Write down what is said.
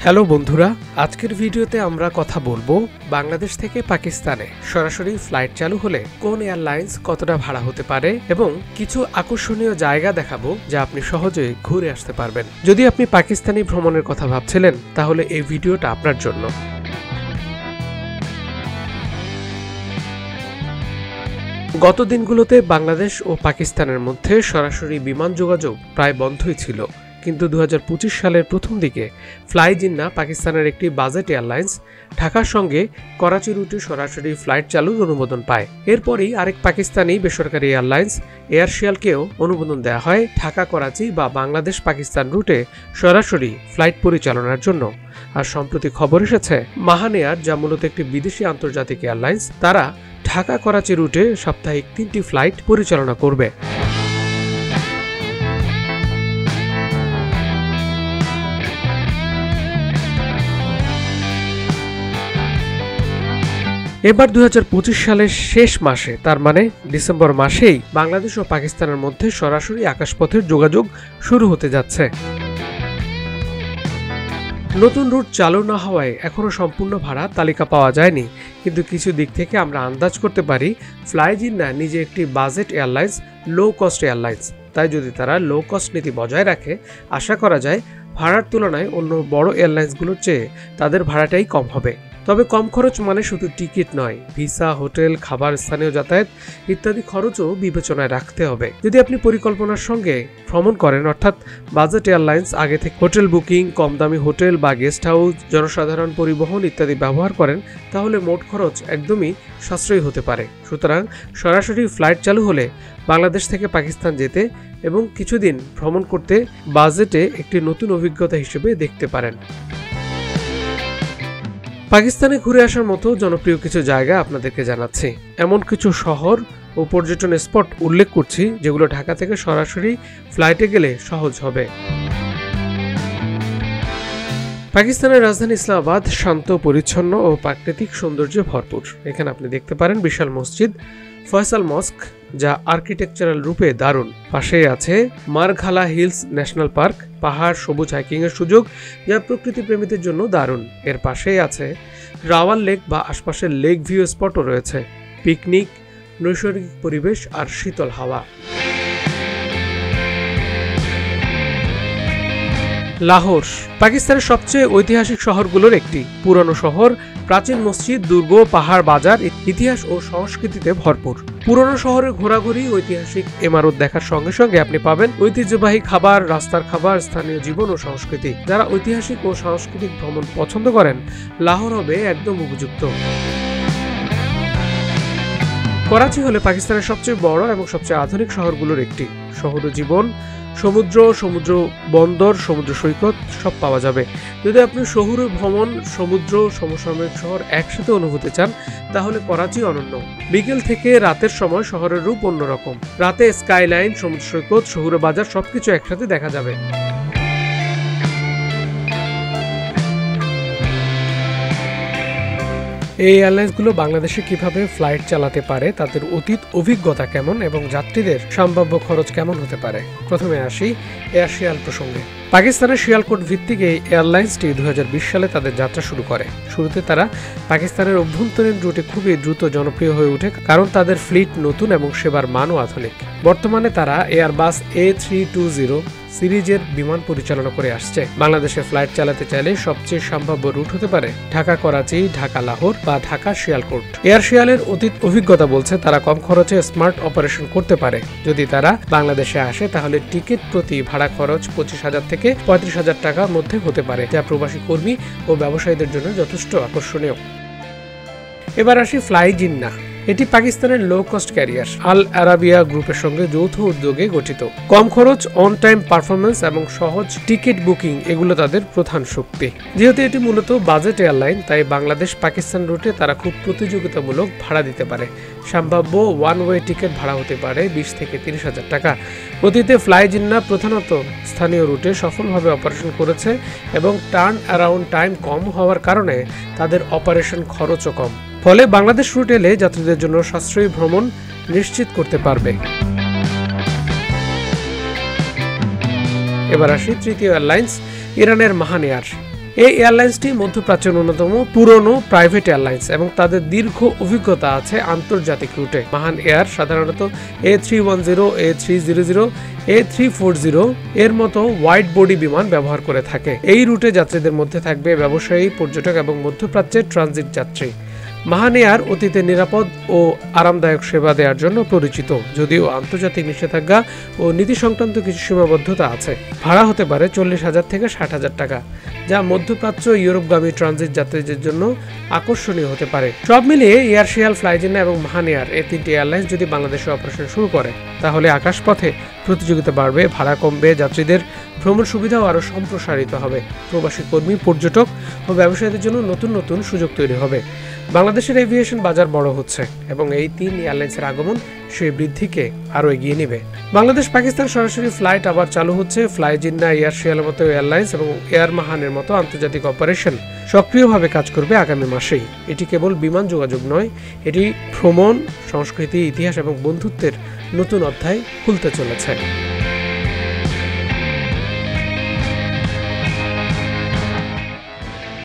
Hello বন্ধুরা, আজকের ভিডিওতে আমরা কথা বলবো বাংলাদেশ থেকে পাকিস্তানে সরাসরি ফ্লাইট চালু হলে কোন এয়ারলাইন্স কতটা ভাড়া হতে পারে এবং কিছু আকর্ষণীয় জায়গা দেখাবো যা আপনি সহজেই ঘুরে আসতে পারবেন। যদি আপনি পাকিস্তানি ভ্রমণের কথা ভাবছিলেন তাহলে এই ভিডিওটা আপনার জন্য। গত দিনগুলোতে বাংলাদেশ ও পাকিস্তানের মধ্যে সরাসরি বিমান যোগাযোগ প্রায় বন্ধই ছিল, কিন্তু 2025 সালের প্রথম দিকে ফ্লাই জিন্নাহ পাকিস্তানের একটি বাজেট এয়ারলাইন্স ঢাকার সঙ্গে করাচি রুটে সরাসরি ফ্লাইট চালুর অনুমোদন পায়। এরপরই আরেক পাকিস্তানি বেসরকারি এয়ারলাইন্স এয়ারশিয়ালকেও অনুমোদন দেওয়া হয় ঢাকা করাচি বা বাংলাদেশ পাকিস্তান রুটে সরাসরি ফ্লাইট পরিচালনার জন্য। আর সম্প্রতি খবর এসেছে মাহান এয়ার, যা মূলত একটি বিদেশি আন্তর্জাতিক এয়ারলাইন্স, তারা ঢাকা করাচি রুটে সাপ্তাহিক 3টি ফ্লাইট পরিচালনা করবে। এবার 2025 সালের শেষ মাসে, তার মানে ডিসেম্বর মাসেই বাংলাদেশ ও পাকিস্তানের মধ্যে সরাসরি আকাশপথের যোগাযোগ শুরু হতে যাচ্ছে। নতুন রুট চালু না হওয়ায় এখনো সম্পূর্ণ ভাড়া তালিকা পাওয়া যায়নি, কিন্তু কিছু দিক থেকে আমরা আন্দাজ করতে পারি ফ্লাই জিন্নাহ নিজে একটি budget airlines, low cost airlines. তাই যদি তারা লো কস্ট নীতি বজায় রাখে, আশা করা যায় ভাড়ার তুলনায় অন্য বড় এয়ারলাইন্সগুলোর চেয়ে তাদের ভাড়াটাই কম হবে। তবে কম খরচ মানে শুধু টিকিট নয়, ভিসা, হোটেল, খাবার, স্থানীয় যাতায়াত ইত্যাদি খরচও বিবেচনায় রাখতে হবে। যদি আপনি পরিকল্পনার সঙ্গে ভ্রমণ করেন, অর্থাৎ বাজেট এয়ারলাইন্স আগে থেকে হোটেল বুকিং, কম দামি হোটেল বা গেস্ট হাউস, জনসাধারণ পরিবহন ইত্যাদি ব্যবহার করেন, তাহলে মোট খরচ একদমই সাশ্রয়ী হতে পারে। সুতরাং সরাসরি ফ্লাইট চালু হলে বাংলাদেশ থেকে পাকিস্তান যেতে এবং কিছুদিন ভ্রমণ করতে বাজেটে একটি নতুন অভিজ্ঞতা হিসেবে দেখতে পারেন। পাকিস্তানে ঘুরে আসার মতো জনপ্রিয় কিছু জায়গা আপনাদেরকে জানাচ্ছি। এমন কিছু শহর ও পর্যটন স্পট উল্লেখ করছি যেগুলো ঢাকা থেকে সরাসরি ফ্লাইটে গেলে সহজ হবে। পাকিস্তানের রাজধানী ইসলামাবাদ শান্ত, পরিচ্ছন্ন ও প্রাকৃতিক সৌন্দর্যে ভরপুর। এখানে আপনি দেখতে পারেন বিশাল মসজিদ ফয়সাল মস্ক, যা আর্কিটেকচারাল রূপে দারুণ। পাশেই আছে মারঘালা হিলস ন্যাশনাল পার্ক, পাহাড়, সবুজ হাইকিং এর সুযোগ, যা প্রকৃতি প্রেমীদের জন্য দারুণ। এর পাশেই আছে রাওয়াল লেক বা আশপাশের লেক ভিউ স্পটও রয়েছে, পিকনিক, নৈসর্গিক পরিবেশ আর শীতল হাওয়া। লাহোর পাকিস্তানের সবচেয়ে ঐতিহাসিক শহরগুলোর একটি। পুরনো শহর, প্রাচীন মসজিদ, দুর্গ, পাহাড়, বাজার, ইতিহাস ও সংস্কৃতিতে ভরপুর। পুরনো শহরে ঘোরাঘুরি, ঐতিহাসিক ইমারত দেখার সঙ্গে সঙ্গে আপনি পাবেন ঐতিহ্যবাহী খাবার, রাস্তার খাবার, স্থানীয় জীবন ও সংস্কৃতি। যারা ঐতিহাসিক ও সাংস্কৃতিক ভ্রমণ পছন্দ করেন, লাহোর হবে একদম উপযুক্ত। করাচি হলে পাকিস্তানের সবচেয়ে বড় এবং সবচেয়ে আধুনিক শহরগুলোর একটি। শহর জীবন, সমুদ্র বন্দর, সমুদ্র সৈকত সব পাওয়া যাবে। যদি আপনি শহুরে ভ্রমণ, সমুদ্র, সমসাময়িক শহর একসাথে অনুভূতি চান, তাহলে করাচি অনন্য। বিকেল থেকে রাতের সময় শহরের রূপ অন্যরকম। রাতে স্কাইলাইন, সমুদ্র সৈকত, শহুরে বাজার সবকিছু একসাথে দেখা যাবে। এই এয়ারলাইন্সগুলো বাংলাদেশে কিভাবে ফ্লাইট চালাতে পারে, তাদের অতীত অভিজ্ঞতা কেমন এবং যাত্রীদের সম্ভাব্য খরচ কেমন হতে পারে। প্রথমে আসি এয়ারশিয়াল প্রসঙ্গে। পাকিস্তানের শিয়ালকোট ভিত্তিক এই এয়ারলাইন্সটি 2020 সালে তাদের যাত্রা শুরু করে। শুরুতে তারা পাকিস্তানের অভ্যন্তরীণ রুটে খুবই দ্রুত জনপ্রিয় হয়ে ওঠে, কারণ তাদের ফ্লিট নতুন এবং সেবার মানও আধুনিক। বর্তমানে তারা এয়ারবাস A320 সিরিজের বিমান পরিচালনা করে আসছে। বাংলাদেশে ফ্লাইট চালাতে চাইলে সবচেয়ে সম্ভাব্য রুট হতে পারে ঢাকা করাচি, ঢাকা লাহোর বা ঢাকা শিয়ালকোট। এয়ারশিয়ালের অতীত অভিজ্ঞতা বলছে তারা কম খরচে স্মার্ট অপারেশন করতে পারে। যদি তারা বাংলাদেশে আসে, তাহলে টিকিট প্রতি ভাড়া খরচ 25,000 থেকে 35,000 টাকার মধ্যে হতে পারে, যা প্রবাসী কর্মী ও ব্যবসায়ীদের জন্য যথেষ্ট আকর্ষণীয়। এবার আসি ফ্লাই জিন্নাহ। এটি পাকিস্তানের low cost career Al Arabiya গ্রুপের সঙ্গে যৌথ উদ্যোগে গঠিত। কম খরচ, অন টাইম পারফরমেন্স এবং সহজ টিকিট বুকিং এগুলো তাদের প্রধান শক্তি। যেহেতু এটি মূলত বাজেট এয়ারলাইন, তাই বাংলাদেশ পাকিস্তান রুটে তারা খুব প্রতিযোগিতামূলক ভাড়া দিতে পারে। সম্ভাব্য ওয়ান ওয়ে টিকিট ভাড়া হতে পারে 20 থেকে 30,000 টাকা। অতীতে ফ্লাই জিন্নাহ প্রধানত স্থানীয় রুটে সফলভাবে অপারেশন করেছে এবং টার্ন অ্যারাউন্ড টাইম কম হওয়ার কারণে তাদের অপারেশন খরচও কম। ফলে বাংলাদেশ রুট এলে যাত্রীদের জন্য সাশ্রয়ী ভ্রমণ নিশ্চিত করতে পারবে। এবার আসি তৃতীয় এয়ারলাইন্স ইরানের মাহান এয়ার। এই এয়ারলাইন্সটি মধ্যপ্রাচ্যের অন্যতম পুরনো প্রাইভেট এয়ারলাইন্স এবং তাদের দীর্ঘ অভিজ্ঞতা আছে আন্তর্জাতিক রুটে। মাহান এয়ার সাধারণত A310, A300, A340 এর মতো ওয়াইড বডি বিমান ব্যবহার করে থাকে। এই রুটে যাত্রীদের মধ্যে থাকবে ব্যবসায়ী, পর্যটক এবং মধ্যপ্রাচ্যের ট্রানজিট যাত্রী। মাহান এয়ার অতীতে নিরাপদ ও আরামদায়ক সেবা দেওয়ার জন্য পরিচিত, যদিও আন্তর্জাতিক নিষেধাজ্ঞা ও নীতি সংক্রান্ত কিছু সীমাবদ্ধতা আছে। ভাড়া হতে পারে 40,000 থেকে 60,000 টাকা, যা মধ্যপ্রাচ্য ইউরোপগামী ট্রানজিট যাত্রীদের জন্য আকর্ষণীয় হতে পারে। সব মিলিয়ে এয়ারশিয়াল, ফ্লাইজিনা এবং মাহান এয়ার এই তিনটি এয়ারলাইন্স যদি বাংলাদেশে অপারেশন শুরু করে, তাহলে আকাশপথে প্রতিযোগিতা বাড়বে, ভাড়া কমবে, যাত্রীদের ভ্রমণ সুবিধাও আরও সম্প্রসারিত হবে, প্রবাসী কর্মী, পর্যটক ও ব্যবসায়ীদের জন্য নতুন নতুন সুযোগ তৈরি হবে। বাংলাদেশের এভিয়েশন বাজার বড় হচ্ছে এবং এই 3 এয়ারলাইন্সের আগমন সেই বৃদ্ধিকে আরও এগিয়ে নেবে। বাংলাদেশ পাকিস্তান সরাসরি ফ্লাইট আবার চালু হচ্ছে। ফ্লাইজিনা, এয়ারশিয়ালের মতো এয়ারলাইন্স এবং এয়ার মাহানের মতো আন্তর্জাতিক অপারেশন সক্রিয়ভাবে কাজ করবে আগামী মাসেই। এটি কেবল বিমান যোগাযোগ নয়, এটি ভ্রমণ, সংস্কৃতি, ইতিহাস এবং বন্ধুত্বের নতুন অধ্যায় খুলতে চলেছে।